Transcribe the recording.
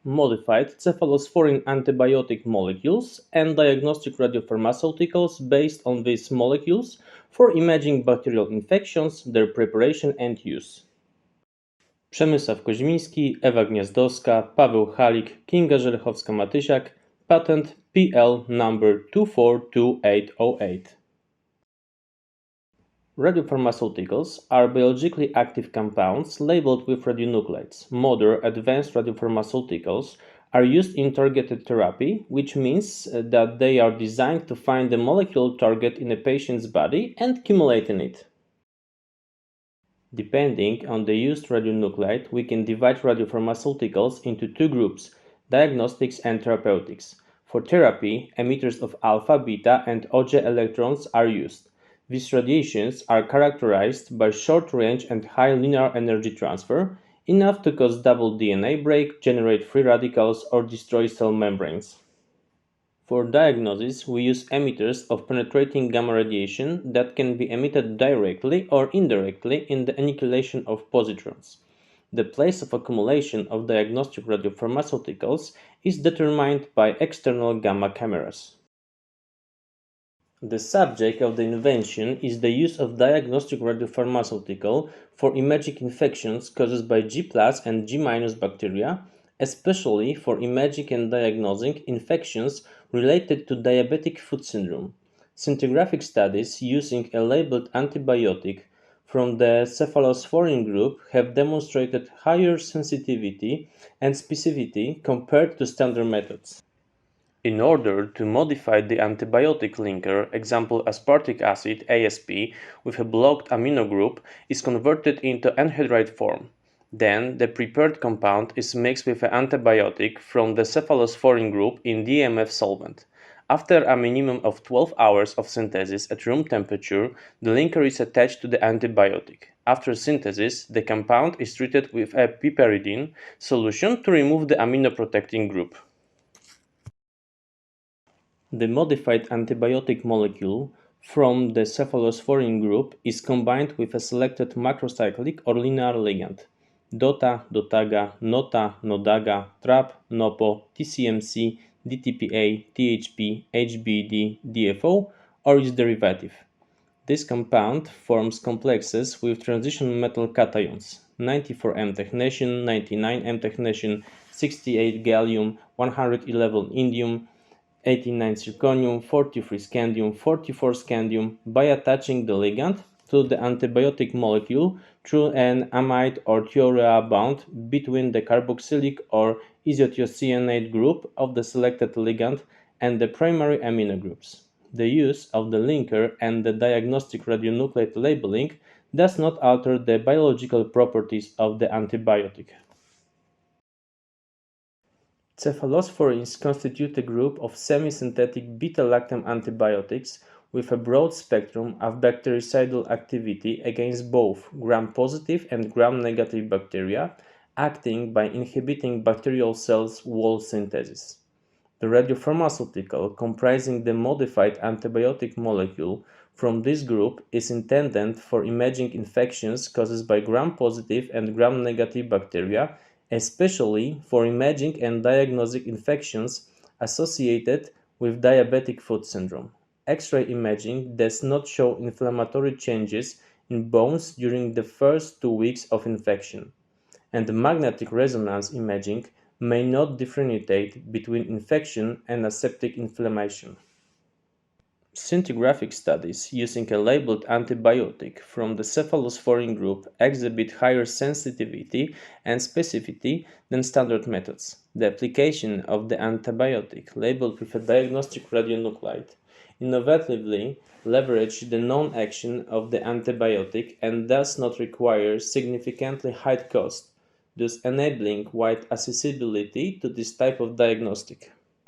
modified cephalosporin antibiotic molecules and diagnostic radiopharmaceuticals based on these molecules for imaging bacterial infections, their preparation and use. Przemysław Koźmiński, Ewa Gniazdowska, Paweł Halik, Kinga Żelechowska-Matysiak, patent PL number 242808. Radiopharmaceuticals are biologically active compounds labeled with radionuclides. Modern advanced radiopharmaceuticals are used in targeted therapy, which means that they are designed to find the molecular target in a patient's body and accumulate in it. Depending on the used radionuclide, we can divide radiopharmaceuticals into two groups, diagnostics and therapeutics. For therapy, emitters of alpha, beta, and Auger electrons are used. These radiations are characterized by short range and high linear energy transfer, enough to cause double DNA break, generate free radicals, or destroy cell membranes. For diagnosis, we use emitters of penetrating gamma radiation that can be emitted directly or indirectly in the annihilation of positrons. The place of accumulation of diagnostic radiopharmaceuticals is determined by external gamma cameras. The subject of the invention is the use of diagnostic radiopharmaceutical for imaging infections caused by G+ and G- bacteria, especially for imaging and diagnosing infections related to diabetic foot syndrome. Scintigraphic studies using a labeled antibiotic from the cephalosporin group have demonstrated higher sensitivity and specificity compared to standard methods. In order to modify the antibiotic linker, example aspartic acid ASP with a blocked amino group is converted into anhydride form. Then the prepared compound is mixed with an antibiotic from the cephalosporin group in DMF solvent. After a minimum of 12 hours of synthesis at room temperature, the linker is attached to the antibiotic. After synthesis, the compound is treated with a piperidine solution to remove the amino-protecting group. The modified antibiotic molecule from the cephalosporin group is combined with a selected macrocyclic or linear ligand. DOTA, DOTAGA, NOTA, NODAGA, TRAP, NOPO, TCMC, DTPA, THP, HBD, DFO, or its derivative. This compound forms complexes with transition metal cations, 94M technetium, 99M technetium, 68 gallium, 111 indium, 89 zirconium, 43 scandium, 44 scandium by attaching the ligand to the antibiotic molecule through an amide or thiourea bond between the carboxylic or isothiocyanate group of the selected ligand and the primary amino groups. The use of the linker and the diagnostic radionuclide labeling does not alter the biological properties of the antibiotic. Cephalosporins constitute a group of semi-synthetic beta-lactam antibiotics with a broad spectrum of bactericidal activity against both gram-positive and gram-negative bacteria, acting by inhibiting bacterial cells wall synthesis. The radiopharmaceutical comprising the modified antibiotic molecule from this group is intended for imaging infections caused by gram-positive and gram-negative bacteria, especially for imaging and diagnosing infections associated with diabetic foot syndrome. X-ray imaging does not show inflammatory changes in bones during the first 2 weeks of infection, and the magnetic resonance imaging may not differentiate between infection and aseptic inflammation. Scintigraphic studies using a labeled antibiotic from the cephalosporin group exhibit higher sensitivity and specificity than standard methods. The application of the antibiotic labeled with a diagnostic radionuclide innovatively leverages the known action of the antibiotic and does not require significantly high cost, thus enabling wide accessibility to this type of diagnostic.